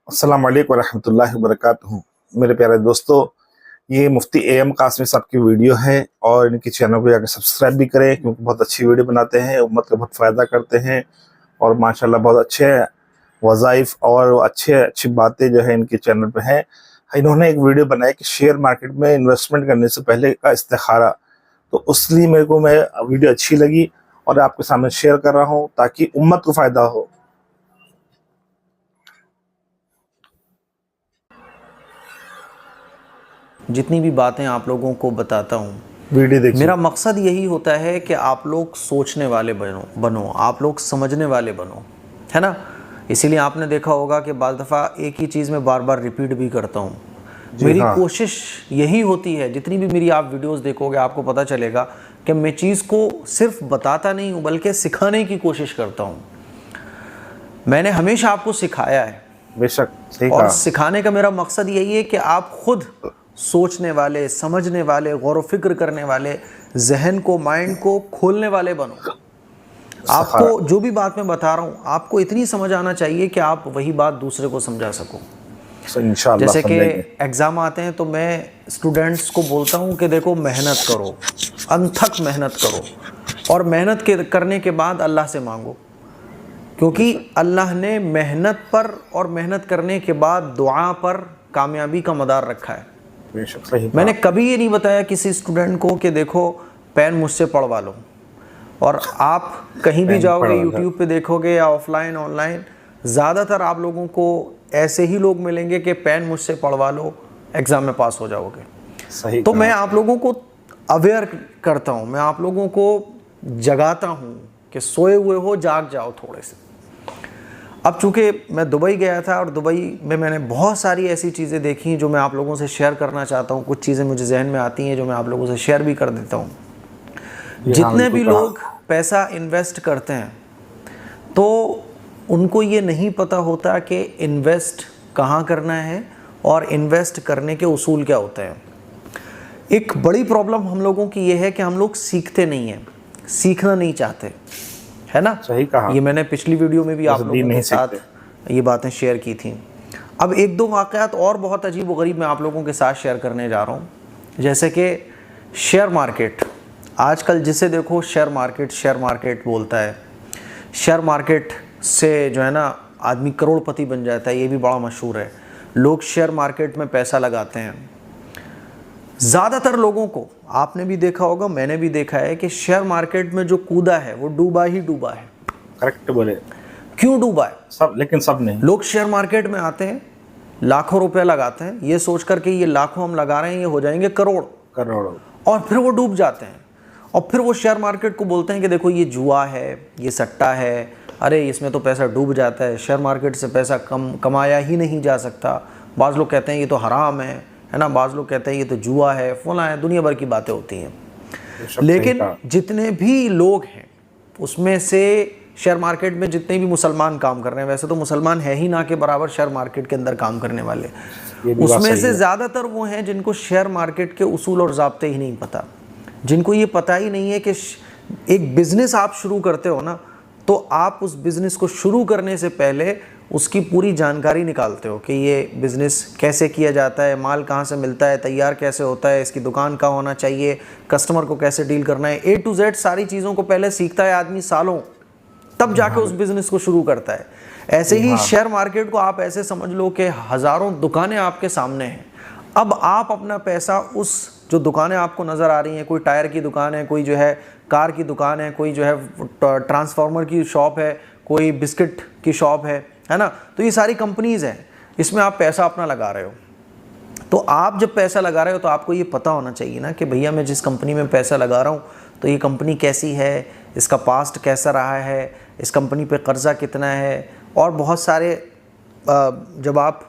अस्सलाम वालेकुम रहमतुल्लाहि व बरकातुहू। मेरे प्यारे दोस्तों, ये मुफ्ती AM कासमी साहब की वीडियो है और इनके चैनल को जाकर सब्सक्राइब भी करें क्योंकि बहुत अच्छी वीडियो बनाते हैं, उम्मत का बहुत फ़ायदा करते हैं और माशाल्लाह बहुत अच्छे वज़ाइफ और अच्छी बातें जो है इनके चैनल पे हैं। इन्होंने एक वीडियो बनाई कि शेयर मार्केट में इन्वेस्टमेंट करने से पहले का इस्तिखारा, तो उसलिए मेरे को वीडियो अच्छी लगी और आपके सामने शेयर कर रहा हूँ ताकि उम्मत को फ़ायदा हो। जितनी भी बातें आप लोगों को बताता हूँ, वीडियो देखिए। मेरा मकसद यही होता है कि आप लोग सोचने वाले बनो, आप लोग समझने वाले बनो, है ना। इसीलिए आपने देखा होगा कि बाज़ दफ़ा एक ही चीज़ में बार बार रिपीट भी करता हूँ। मेरी कोशिश यही होती है, जितनी भी मेरी आप वीडियोस देखोगे आपको पता चलेगा कि मैं चीज़ को सिर्फ बताता नहीं हूँ बल्कि सिखाने की कोशिश करता हूँ। मैंने हमेशा आपको सिखाया है, बेशक सही और कहा। सिखाने का मेरा मकसद यही है कि आप खुद सोचने वाले, समझने वाले, गौर व फिक्र करने वाले, जहन को, माइंड को खोलने वाले बनो। आपको जो भी बात मैं बता रहा हूँ, आपको इतनी समझ आना चाहिए कि आप वही बात दूसरे को समझा सको। इंशाअल्लाह जैसे कि समझेंगे। एग्ज़ाम आते हैं तो मैं स्टूडेंट्स को बोलता हूँ कि देखो, मेहनत करो, अनथक मेहनत करो और मेहनत करने के बाद अल्लाह से मांगो, क्योंकि अल्लाह ने मेहनत पर और मेहनत करने के बाद दुआ पर कामयाबी का मदार रखा है। बेशक सही कहा। मैंने कभी ये नहीं बताया किसी स्टूडेंट को कि देखो पेन मुझसे पढ़वा लो। और आप कहीं भी जाओगे, यूट्यूब पे देखोगे या ऑफलाइन ऑनलाइन, ज़्यादातर आप लोगों को ऐसे ही लोग मिलेंगे कि पेन मुझसे पढ़वा लो, एग्ज़ाम में पास हो जाओगे। सही तो कहा। मैं आप लोगों को अवेयर करता हूँ, मैं आप लोगों को जगाता हूँ कि सोए हुए हो, जाग जाओ थोड़े से। अब चूँकि मैं दुबई गया था और दुबई में मैंने बहुत सारी ऐसी चीज़ें देखी जो मैं आप लोगों से शेयर करना चाहता हूँ। कुछ चीज़ें मुझे जहन में आती हैं जो मैं आप लोगों से शेयर भी कर देता हूँ। जितने भी लोग पैसा इन्वेस्ट करते हैं तो उनको ये नहीं पता होता कि इन्वेस्ट कहाँ करना है और इन्वेस्ट करने के उसूल क्या होते हैं। एक बड़ी प्रॉब्लम हम लोगों की ये है कि हम लोग सीखते नहीं हैं, सीखना नहीं चाहते, है ना। सही कहा। ये मैंने पिछली वीडियो में भी आप लोगों के साथ ये बातें शेयर की थी। अब एक दो वाक़यात और बहुत अजीब व गरीब मैं आप लोगों के साथ शेयर करने जा रहा हूँ। जैसे कि शेयर मार्केट, आजकल जिसे देखो शेयर मार्केट बोलता है। शेयर मार्केट से जो है ना आदमी करोड़पति बन जाता है, ये भी बड़ा मशहूर है। लोग शेयर मार्केट में पैसा लगाते हैं। ज़्यादातर लोगों को आपने भी देखा होगा, मैंने भी देखा है कि शेयर मार्केट में जो कूदा है वो डूबा ही डूबा है। करेक्ट बोले। क्यों डूबा है? सब, लेकिन सब नहीं। लोग शेयर मार्केट में आते हैं, लाखों रुपए लगाते हैं, ये सोच कर के ये लाखों हम लगा रहे हैं, ये हो जाएंगे करोड़ों, और फिर वो डूब जाते हैं। और फिर वो शेयर मार्केट को बोलते हैं कि देखो ये जुआ है, ये सट्टा है, अरे इसमें तो पैसा डूब जाता है, शेयर मार्केट से पैसा कमाया ही नहीं जा सकता। बाज़ लोग कहते हैं ये तो हराम है ना, बाज़ लोग कहते हैं ये तो जुआ है, फला है, दुनिया भर की बातें होती हैं। लेकिन जितने भी लोग हैं उसमें से शेयर मार्केट में जितने भी मुसलमान काम कर रहे हैं, वैसे तो मुसलमान है ही ना के बराबर शेयर मार्केट के अंदर काम करने वाले, उसमें से ज़्यादातर वो हैं जिनको शेयर मार्केट के उसूल और ज़ाब्ते ही नहीं पता, जिनको ये पता ही नहीं है कि एक बिज़नेस आप शुरू करते हो ना, तो आप उस बिज़नेस को शुरू करने से पहले उसकी पूरी जानकारी निकालते हो कि ये बिज़नेस कैसे किया जाता है, माल कहाँ से मिलता है, तैयार कैसे होता है, इसकी दुकान कहाँ होना चाहिए, कस्टमर को कैसे डील करना है, A to Z सारी चीज़ों को पहले सीखता है आदमी सालों, तब जाके उस बिज़नेस को शुरू करता है। ऐसे ही शेयर मार्केट को आप ऐसे समझ लो कि हज़ारों दुकानें आपके सामने हैं। अब आप अपना पैसा उस जो दुकानें आपको नज़र आ रही हैं, कोई टायर की दुकान है, कोई जो है कार की दुकान है, कोई जो है ट्रांसफार्मर की शॉप है, कोई बिस्किट की शॉप है ना, तो ये सारी कंपनीज़ हैं, इसमें आप पैसा अपना लगा रहे हो। तो आप जब पैसा लगा रहे हो तो आपको ये पता होना चाहिए ना कि भैया मैं जिस कंपनी में पैसा लगा रहा हूँ तो ये कंपनी कैसी है, इसका पास्ट कैसा रहा है, इस कंपनी पे कर्ज़ा कितना है। और बहुत सारे जब आप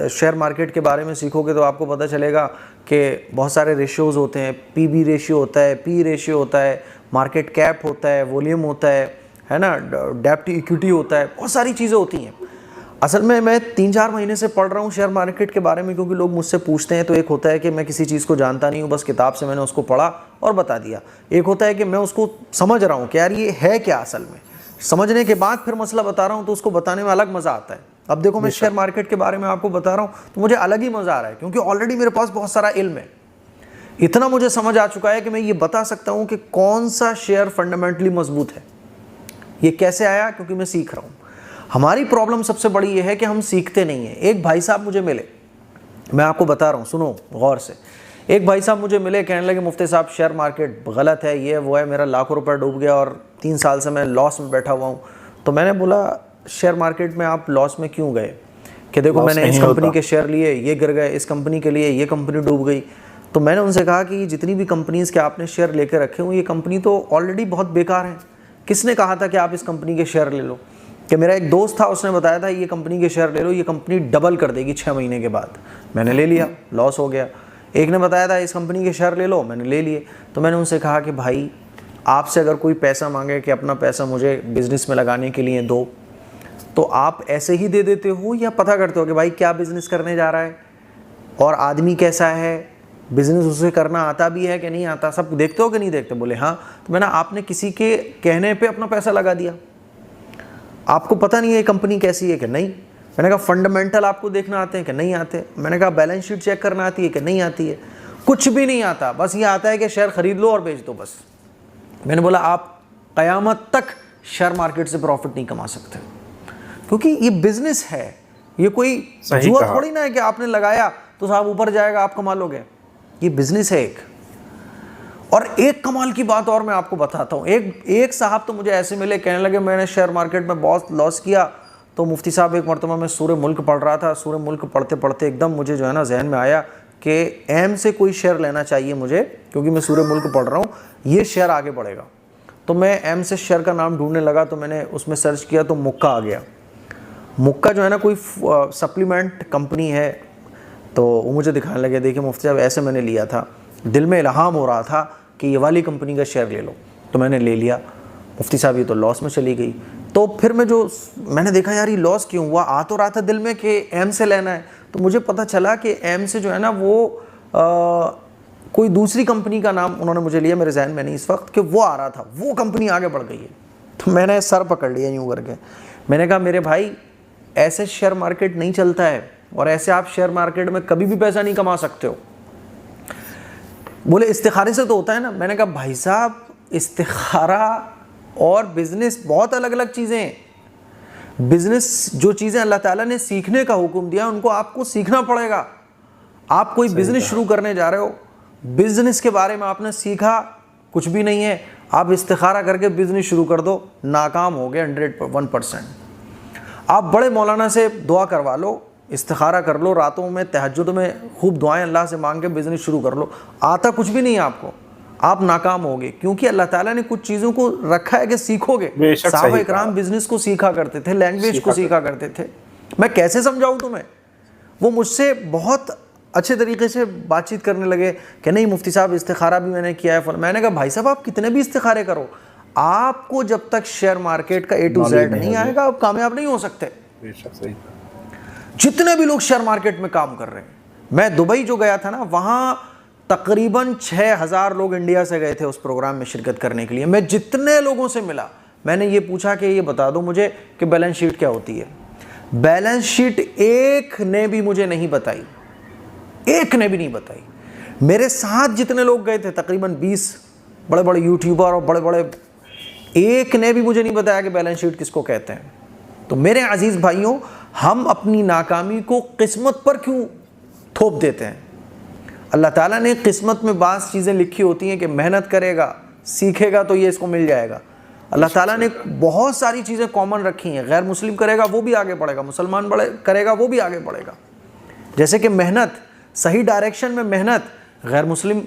शेयर मार्केट के बारे में सीखोगे तो आपको पता चलेगा कि बहुत सारे रेशियोज़ होते हैं। PB रेशियो होता है, P रेशियो होता है, मार्केट कैप होता है, वॉल्यूम होता है ना, डेब्ट इक्विटी होता है, बहुत सारी चीज़ें होती हैं। असल में मैं 3-4 महीने से पढ़ रहा हूँ शेयर मार्केट के बारे में, क्योंकि लोग मुझसे पूछते हैं। तो एक होता है कि मैं किसी चीज़ को जानता नहीं हूँ, बस किताब से मैंने उसको पढ़ा और बता दिया। एक होता है कि मैं उसको समझ रहा हूँ कि यार ये है क्या असल में, समझने के बाद फिर मसला बता रहा हूँ, तो उसको बताने में अलग मज़ा आता है। अब देखो मैं शेयर मार्केट के बारे में आपको बता रहा हूँ तो मुझे अलग ही मज़ा आ रहा है, क्योंकि ऑलरेडी मेरे पास बहुत सारा इल्म है। इतना मुझे समझ आ चुका है कि मैं ये बता सकता हूँ कि कौन सा शेयर फंडामेंटली मजबूत है। ये कैसे आया? क्योंकि मैं सीख रहा हूँ। हमारी प्रॉब्लम सबसे बड़ी ये है कि हम सीखते नहीं हैं। एक भाई साहब मुझे मिले, मैं आपको बता रहा हूँ, सुनो गौर से। एक भाई साहब मुझे मिले, कहने लगे मुफ्ती साहब शेयर मार्केट गलत है, ये वो है, मेरा लाखों रुपए डूब गया और 3 साल से मैं लॉस में बैठा हुआ हूँ। तो मैंने बोला शेयर मार्केट में आप लॉस में क्यों गए? कि देखो मैंने इस कंपनी के शेयर लिए, ये गिर गए, इस कंपनी के लिए ये कंपनी डूब गई। तो मैंने उनसे कहा कि जितनी भी कंपनीज़ के आपने शेयर लेकर रखे हुए, ये कंपनी तो ऑलरेडी बहुत बेकार है। किसने कहा था कि आप इस कंपनी के शेयर ले लो? कि मेरा एक दोस्त था, उसने बताया था ये कंपनी के शेयर ले लो, ये कंपनी डबल कर देगी 6 महीने के बाद। मैंने ले लिया, लॉस हो गया। एक ने बताया था इस कंपनी के शेयर ले लो, मैंने ले लिए। तो मैंने उनसे कहा कि भाई आपसे अगर कोई पैसा मांगे कि अपना पैसा मुझे बिज़नेस में लगाने के लिए दो, तो आप ऐसे ही दे देते हो या पता करते हो कि भाई क्या बिज़नेस करने जा रहा है और आदमी कैसा है, बिज़नेस उसे करना आता भी है कि नहीं आता, सब देखते हो कि नहीं देखते? बोले हाँ। तो मैंने आपने किसी के कहने पे अपना पैसा लगा दिया, आपको पता नहीं है ये कंपनी कैसी है कि नहीं? मैंने कहा फंडामेंटल आपको देखना आते हैं कि नहीं आते? मैंने कहा बैलेंस शीट चेक करना आती है कि नहीं आती है? कुछ भी नहीं आता, बस ये आता है कि शेयर खरीद लो और बेच दो बस। मैंने बोला आप क़यामत तक शेयर मार्केट से प्रॉफिट नहीं कमा सकते, क्योंकि ये बिजनेस है, ये कोई जुआ थोड़ी ना है कि आपने लगाया तो साहब ऊपर जाएगा आप कमा लोगे। ये बिजनेस है एक। और एक कमाल की बात और मैं आपको बताता हूँ। एक साहब तो मुझे ऐसे मिले, कहने लगे मैंने शेयर मार्केट में बहुत लॉस किया। तो मुफ्ती साहब एक मरतबा मैं सूरे मुल्क पढ़ रहा था, सूरे मुल्क पढ़ते पढ़ते एकदम मुझे जो है ना जहन में आया कि एम से कोई शेयर लेना चाहिए मुझे, क्योंकि मैं सूरे मुल्क पढ़ रहा हूँ, ये शेयर आगे बढ़ेगा। तो मैं एम से शेयर का नाम ढूंढने लगा, तो मैंने उसमें सर्च किया तो मुक्का आ गया। मुक्का जो है ना कोई सप्लीमेंट कंपनी है। तो वो मुझे दिखाने लगे, देखिए मुफ्ती साहब ऐसे मैंने लिया था, दिल में इल्हाम हो रहा था कि ये वाली कंपनी का शेयर ले लो, तो मैंने ले लिया। मुफ्ती साहब ये तो लॉस में चली गई। तो फिर मैंने देखा यार ये लॉस क्यों हुआ? आ तो रहा था दिल में कि एम से लेना है, तो मुझे पता चला कि एम से जो है ना वो कोई दूसरी कंपनी का नाम उन्होंने मुझे लिया, मेरे जहन में नहीं इस वक्त, कि वो आ रहा था, वो कंपनी आगे बढ़ गई है। तो मैंने सर पकड़ लिया यूँ करके। मैंने कहा मेरे भाई ऐसे शेयर मार्केट नहीं चलता है, और ऐसे आप शेयर मार्केट में कभी भी पैसा नहीं कमा सकते हो। बोले इस्तिखारे से तो होता है ना। मैंने कहा भाई साहब इस्तिखारा और बिजनेस बहुत अलग अलग चीज़ें हैं। बिजनेस जो चीज़ें अल्लाह ताला ने सीखने का हुक्म दिया उनको आपको सीखना पड़ेगा। आप कोई बिजनेस शुरू करने जा रहे हो, बिजनेस के बारे में आपने सीखा कुछ भी नहीं है, आप इस्तिखारा करके बिजनेस शुरू कर दो, नाकाम हो गए 101%। आप बड़े मौलाना से दुआ करवा लो, इस्तिखारा कर लो, रातों में तहज्जुद में खूब दुआएं अल्लाह से मांग के बिज़नेस शुरू कर लो, आता कुछ भी नहीं है आपको, आप नाकाम होगे। क्योंकि अल्लाह ताला ने कुछ चीज़ों को रखा है कि सीखोगे। साहबा इकराम बिजनेस को सीखा करते थे, लैंग्वेज को सीखा करते थे। मैं कैसे समझाऊँ तुम्हें? वो मुझसे बहुत अच्छे तरीके से बातचीत करने लगे कि नहीं मुफ्ती साहब इस्तिखारा भी मैंने किया है। मैंने कहा भाई साहब आप कितने भी इस्तिखारे करो, आपको जब तक शेयर मार्केट का A to Z नहीं आएगा आप कामयाब नहीं हो सकते। जितने भी लोग शेयर मार्केट में काम कर रहे हैं, मैं दुबई जो गया था ना, वहां तकरीबन 6000 लोग इंडिया से गए थे उस प्रोग्राम में शिरकत करने के लिए। मैं जितने लोगों से मिला, मैंने ये पूछा कि ये बता दो मुझे कि बैलेंस शीट क्या होती है। बैलेंस शीट एक ने भी मुझे नहीं बताई, एक ने भी नहीं बताई। मेरे साथ जितने लोग गए थे तकरीबन 20 बड़े बड़े यूट्यूबर और बड़े बड़े, एक ने भी मुझे नहीं बताया कि बैलेंस शीट किसको कहते हैं। तो मेरे अजीज भाइयों, हम अपनी नाकामी को किस्मत पर क्यों थोप देते हैं? अल्लाह ताला ने किस्मत में बाज़ चीज़ें लिखी होती हैं कि मेहनत करेगा, सीखेगा तो ये इसको मिल जाएगा। अल्लाह ताला ने बहुत सारी चीज़ें कॉमन रखी हैं, गैर मुस्लिम करेगा वो भी आगे बढ़ेगा, मुसलमान करेगा वो भी आगे बढ़ेगा। जैसे कि मेहनत, सही डायरेक्शन में मेहनत गैर मुस्लिम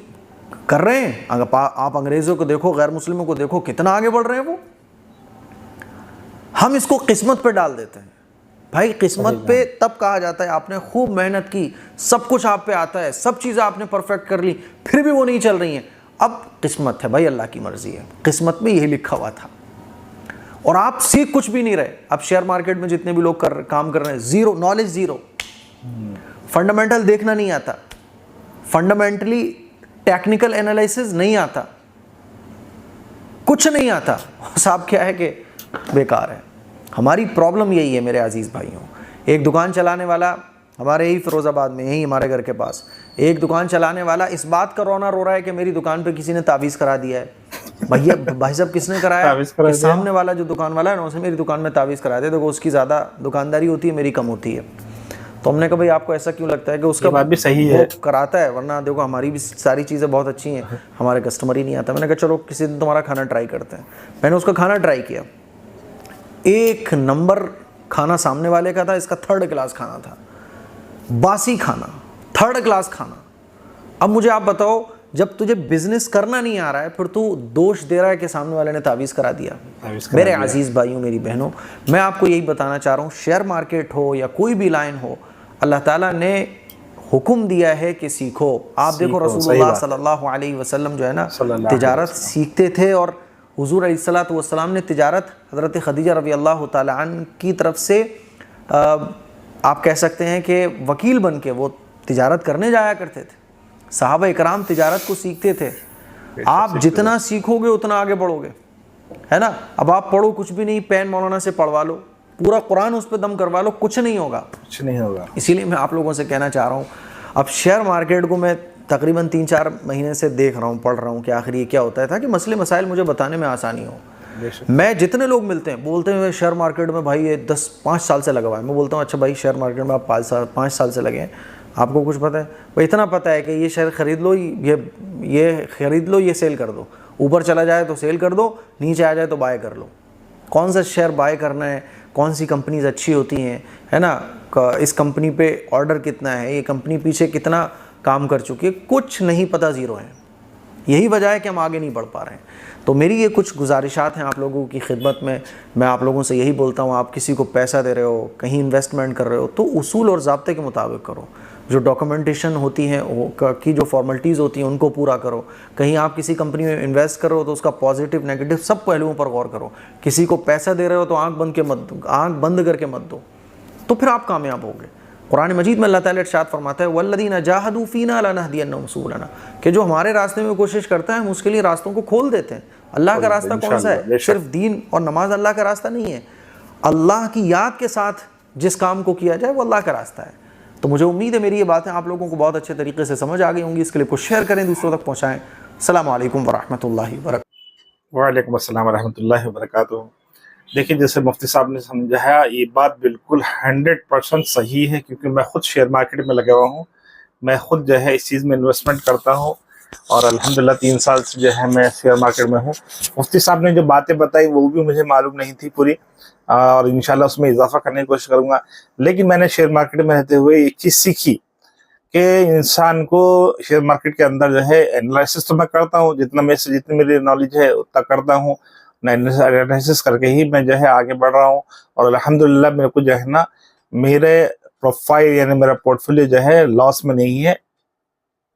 कर रहे हैं। अगर आप अंग्रेज़ों को देखो, गैर मुस्लिमों को देखो, कितना आगे बढ़ रहे हैं वो। हम इसको किस्मत पे डाल देते हैं। भाई किस्मत पे तब कहा जाता है आपने खूब मेहनत की, सब कुछ आप पे आता है, सब चीज़ें आपने परफेक्ट कर ली, फिर भी वो नहीं चल रही हैं, अब किस्मत है भाई, अल्लाह की मर्जी है, किस्मत में यही लिखा हुआ था। और आप सीख कुछ भी नहीं रहे। अब शेयर मार्केट में जितने भी लोग काम कर रहे हैं, जीरो नॉलेज, जीरो फंडामेंटल देखना नहीं आता, फंडामेंटली टेक्निकल एनालिसिस नहीं आता, कुछ नहीं आता। साहब क्या है कि बेकार है। हमारी प्रॉब्लम यही है मेरे अजीज़ भाइयों एक दुकान चलाने वाला हमारे ही फिरोज़ाबाद में, यही हमारे घर के पास, एक दुकान चलाने वाला इस बात का रोना रो रहा है कि मेरी दुकान पे किसी ने तावीज़ करा दिया है। भैया भाई साहब किसने कराया? कि सामने वाला जो दुकान वाला है ना, उसने मेरी दुकान में तावीज़ करा दिया। देखो उसकी ज़्यादा दुकानदारी होती है, मेरी कम होती है। तो हमने कहा भाई आपको ऐसा क्यों लगता है कि उसका बात भी सही है, कराता है, वरना देखो हमारी भी सारी चीज़ें बहुत अच्छी हैं, हमारे कस्टमर ही नहीं आता। मैंने कहा चलो किसी दिन तुम्हारा खाना ट्राई करते हैं। मैंने उसका खाना ट्राई किया, एक नंबर खाना सामने वाले का था, इसका 3rd क्लास खाना था, बासी खाना, 3rd क्लास खाना। अब मुझे आप बताओ, जब तुझे बिजनेस करना नहीं आ रहा है, फिर तू दोष दे रहा है कि सामने वाले ने तावीज़ करा दिया। मेरे अजीज़ भाइयों, मेरी बहनों, मैं आपको यही बताना चाह रहा हूँ, शेयर मार्केट हो या कोई भी लाइन हो, अल्लाह ताला ने हुक्म दिया है कि सीखो। आप देखो रसूलुल्लाह सल्लल्लाहु अलैहि वसल्लम जो है ना, तिजारत सीखते थे, और हुजूर अलैहिस्सलातु वस्सलाम ने तिजारत हज़रत खदीजा रज़ी अल्लाह ताला अन्हा की तरफ से आप कह सकते हैं कि वकील बन के वो तिजारत करने जाया करते थे। सहाबा इकराम तिजारत को सीखते थे। आप जितना सीखोगे उतना आगे बढ़ोगे, है ना। अब आप पढ़ो कुछ भी नहीं, पेन मौलाना से पढ़वा लो, पूरा कुरान उस पर दम करवा लो, कुछ नहीं होगा, कुछ नहीं होगा। इसीलिए मैं आप लोगों से कहना चाह रहा हूँ, अब शेयर मार्केट को मैं तकरीबन 3-4 महीने से देख रहा हूँ, पढ़ रहा हूँ कि आखिर ये क्या होता है, ताकि मसले मसाइल मुझे बताने में आसानी हो। मैं जितने लोग मिलते हैं बोलते हैं शेयर मार्केट में भाई ये 5 साल से लगा हुआ है। मैं बोलता हूँ अच्छा भाई शेयर मार्केट में आप 5 साल से लगे हैं, आपको कुछ पता है? भाई इतना पता है कि ये शेयर ख़रीद लो, ये ख़रीद लो, ये सेल कर दो, ऊपर चला जाए तो सेल कर दो, नीचे आ जाए तो बाय कर लो। कौन सा शेयर बाय करना है, कौन सी कंपनीज अच्छी होती हैं, है ना, इस कंपनी पे ऑर्डर कितना है, ये कंपनी पीछे कितना काम कर चुकी है, कुछ नहीं पता, ज़ीरो है। यही वजह है कि हम आगे नहीं बढ़ पा रहे हैं। तो मेरी ये कुछ गुजारिशात हैं आप लोगों की खिदमत में। मैं आप लोगों से यही बोलता हूँ, आप किसी को पैसा दे रहे हो, कहीं इन्वेस्टमेंट कर रहे हो, तो उसूल और ज़ाब्ते के मुताबिक करो। जो डॉक्यूमेंटेशन होती हैं की जो फॉर्मेलिटीज़ होती हैं उनको पूरा करो। कहीं आप किसी कंपनी में इन्वेस्ट करो तो उसका पॉजिटिव नेगेटिव सब पहलुओं पर गौर करो। किसी को पैसा दे रहे हो तो आँख बंद करके मत दो, तो फिर आप कामयाब होगे। कुरान मजीद में अल्लाह ताला इरशाद फरमाता है, वल्लज़ीना जाहदू फ़ीना लनहदियन्नहुम सुबुलना, कि जो हमारे रास्ते में कोशिश करता है हम उसके लिए रास्तों को खोल देते हैं। अल्लाह का रास्ता कौन सा है? सिर्फ दीन और नमाज अल्लाह का रास्ता नहीं है। अल्लाह की याद के साथ जिस काम को किया जाए वो अल्लाह का रास्ता है। तो मुझे उम्मीद है मेरी ये बातें आप लोगों को बहुत अच्छे तरीके से समझ आ गई होंगी। इसके लिए कुछ शेयर करें, दूसरों तक पहुँचाएँ। अस्सलामु अलैकुम वरहमतुल्लाहि वबरकातुहू। वालेकुम अस्सलाम वरहमतुल्लाहि वबरकातुहू। देखिए, जैसे मुफ्ती साहब ने समझाया, ये बात बिल्कुल 100% सही है, क्योंकि मैं खुद शेयर मार्केट में लगा हुआ हूँ। मैं खुद जो है इस चीज़ में इन्वेस्टमेंट करता हूँ, और अल्हम्दुलिल्लाह 3 साल से जो है मैं शेयर मार्केट में हूँ। मुफ्ती साहब ने जो बातें बताई वो भी मुझे मालूम नहीं थी पूरी, और इंशाल्लाह उसमें इजाफा करने की कोशिश करूँगा। लेकिन मैंने शेयर मार्केट में रहते हुए एक चीज़ सीखी कि इंसान को शेयर मार्केट के अंदर जो है एनालिसिस तो मैं करता हूँ, जितनी मेरी नॉलेज है उतना करता हूँ। एनालिसिस करके ही मैं जो है आगे बढ़ रहा हूँ, और अल्हम्दुलिल्लाह मेरे को जो है ना, मेरे प्रोफाइल यानी मेरा पोर्टफोलियो जो है लॉस में नहीं है,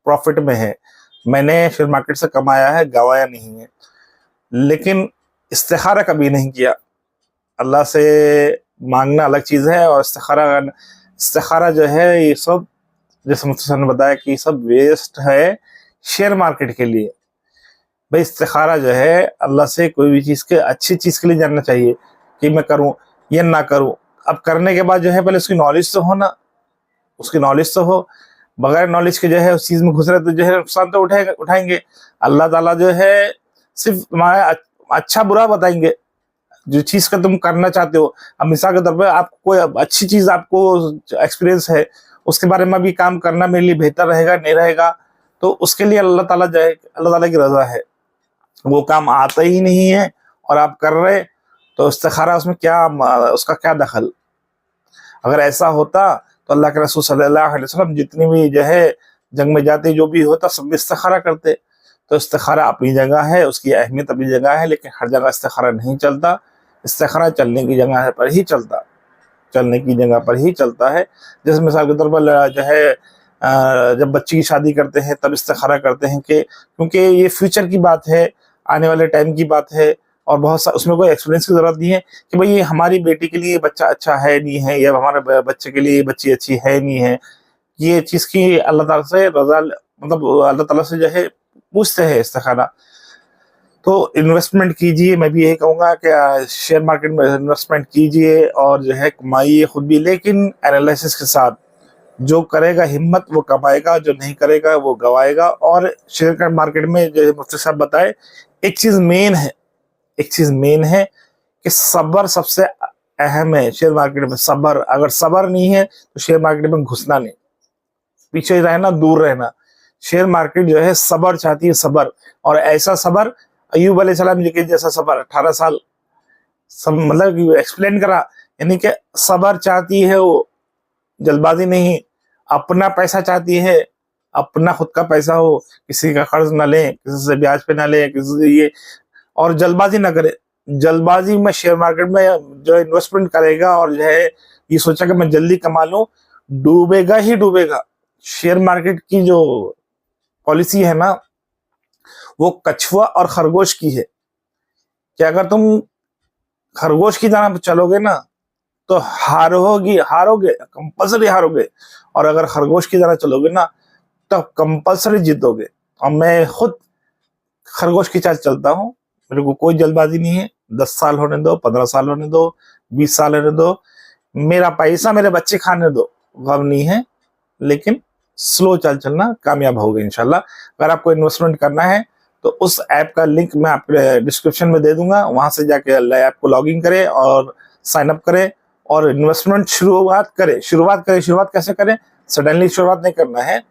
प्रॉफिट में है। मैंने शेयर मार्केट से कमाया है, गवाया नहीं है। लेकिन इस्तिखारा कभी नहीं किया। अल्लाह से मांगना अलग चीज़ है, और इस्तिखारा जो है ये सब, जैसे मुफ्ती साहब ने बताया कि सब वेस्ट है शेयर मार्केट के लिए। भाई इस्तिखारा जो है अल्लाह से कोई भी चीज़ के अच्छी चीज़ के लिए जानना चाहिए कि मैं करूं या ना करूं। अब करने के बाद जो है पहले उसकी नॉलेज तो हो ना, उसकी नॉलेज तो हो। बगैर नॉलेज के जो है उस चीज़ में घुस रहे तो जो है नुकसान तो उठाएंगे। अल्लाह ताला जो है सिर्फ तुम्हारा अच्छा बुरा बताएंगे, जो चीज़ का तुम करना चाहते हो। अब मिसाल के तौर पर आपको कोई अच्छी चीज़, आपको एक्सपीरियंस है, उसके बारे में भी काम करना मेरे लिए बेहतर रहेगा नहीं रहेगा, तो उसके लिए अल्लाह ताला जो है, अल्लाह ताला की रज़ा है। वो काम आता ही नहीं है और आप कर रहे, तो इस्तिखारा उसमें क्या, उसका क्या दखल? अगर ऐसा होता तो अल्लाह के रसूल सल्लल्लाहु अलैहि वसल्लम जितनी भी जो है जंग में जाते, जो भी होता, सब इस्तिखारा करते। तो इस्तिखारा अपनी जगह है, उसकी अहमियत अपनी जगह है, लेकिन हर जगह इस्तिखारा नहीं चलता। इस्तिखारा चलने की जगह पर ही चलता, चलने की जगह पर ही चलता है। जैसे मिसाल के तौर पर जो है जब बच्ची की शादी करते हैं तब इस्तिखारा करते हैं कि क्योंकि ये फ्यूचर की बात है, आने वाले टाइम की बात है, और बहुत सा उसमें कोई एक्सपीरियंस की जरूरत नहीं है कि भाई ये हमारी बेटी के लिए बच्चा अच्छा है नहीं है, या हमारे बच्चे के लिए ये बच्ची अच्छी है नहीं है। ये चीज़ की अल्लाह ताला से रजा, मतलब अल्लाह ताला से जो है पूछते हैं इस्तिखारा। तो इन्वेस्टमेंट कीजिए, मैं भी यही कहूंगा कि शेयर मार्केट में इन्वेस्टमेंट कीजिए और जो है कमाइए खुद भी, लेकिन एनालिसिस के साथ। जो करेगा हिम्मत वो कमाएगा, जो नहीं करेगा वो गवाएगा। और शेयर मार्केट में जो मुफ्ती साहब बताए, एक चीज मेन है कि सब्र सबसे अहम है शेयर मार्केट में। सब्र, अगर सब्र नहीं है तो शेयर मार्केट में घुसना नहीं, पीछे रहना, दूर रहना। शेयर मार्केट जो है सब्र चाहती है, सब्र। और ऐसा सब्र अय्यूब अलैहिस्सलाम जी के जैसा सब्र, 18 साल सब मतलब एक्सप्लेन करा, यानी कि सब्र चाहती है वो, जल्दबाजी नहीं। अपना पैसा चाहती है, अपना खुद का पैसा हो, किसी का कर्ज ना ले, किसी से ब्याज पे ना ले, किसी से ये, और जल्दबाजी ना करे। जल्दबाजी में शेयर मार्केट में जो इन्वेस्टमेंट करेगा और जो है ये सोचा कि मैं जल्दी कमा लूं, डूबेगा ही डूबेगा। शेयर मार्केट की जो पॉलिसी है ना, वो कछुआ और खरगोश की है कि अगर तुम खरगोश की तरह चलोगे ना तो हारोगे, कंपल्सरी हारोगे। और अगर खरगोश की तरह चलोगे ना तो कंपल्सरी जीतोगे। और मैं खुद खरगोश की चाल चलता हूँ, मेरे को कोई जल्दबाजी नहीं है। 10 साल होने दो, 15 साल होने दो, 20 साल होने दो, मेरा पैसा मेरे बच्चे खाने दो, गम नहीं है। लेकिन स्लो चलना, कामयाब होगे इंशाल्लाह। अगर आपको इन्वेस्टमेंट करना है तो उस ऐप का लिंक मैं आपके डिस्क्रिप्शन में दे दूंगा, वहां से जाके ऐप को लॉगिन करें और साइन अप करें और इन्वेस्टमेंट शुरुआत शुरुआत कैसे करें? सडनली शुरुआत नहीं करना है।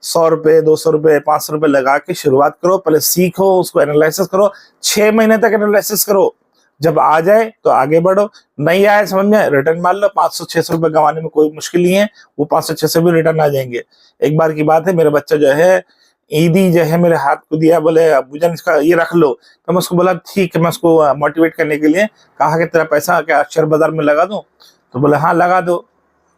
100 रुपए, 200 रुपए, 500 रुपए लगा के शुरुआत करो। पहले सीखो, उसको एनालिसिस करो, 6 महीने तक एनालिसिस करो। जब आ जाए तो आगे बढ़ो, नहीं आए समझ में रिटर्न मार लो। 500-600 रुपए गंवाने में कोई मुश्किल नहीं है, वो 500-600 भी रिटर्न आ जाएंगे। एक बार की बात है, मेरा बच्चा जो है ईदी जो है मेरे हाथ को दिया, बोले अब्बूजान इसका ये रख लो। तो मैं उसको बोला ठीक है, मैं उसको मोटिवेट करने के लिए कहा कि तेरा पैसा क्या शेयर बाजार में लगा दूं? तो बोले हाँ लगा दो,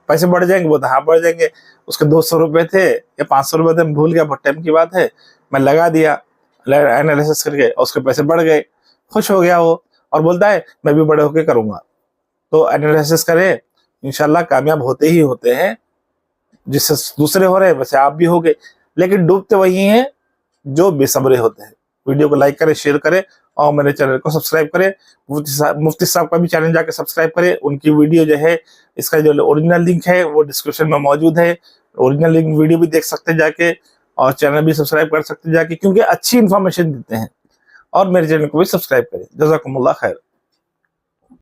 पैसे बढ़ जाएंगे। बोलते हाँ बढ़ जाएंगे। उसके 200 रुपए थे या 500 रुपए थे, मैं भूल गया, बहुत टाइम की बात है। मैं लगा दिया एनालिसिस करके, उसके पैसे बढ़ गए। खुश हो गया वो और बोलता है मैं भी बड़े होके करूंगा। तो एनालिसिस करें, इंशाल्लाह कामयाब होते ही होते हैं। जिससे दूसरे हो रहे हैं वैसे आप भी होगे, लेकिन डूबते वही हैं जो बेसब्रे होते हैं। वीडियो को लाइक करें, शेयर करें और मेरे चैनल को सब्सक्राइब करें। मुफ्ती साहब का भी चैनल जाके सब्सक्राइब करें। उनकी वीडियो जो है, इसका जो ओरिजिनल लिंक है वो डिस्क्रिप्शन में मौजूद है। ओरिजिनल लिंक वीडियो भी देख सकते हैं जाके, और चैनल भी सब्सक्राइब कर सकते हैं जाके, क्योंकि अच्छी इन्फॉर्मेशन देते हैं। और मेरे चैनल को भी सब्सक्राइब करें। जज़ाकुमुल्लाह खैर।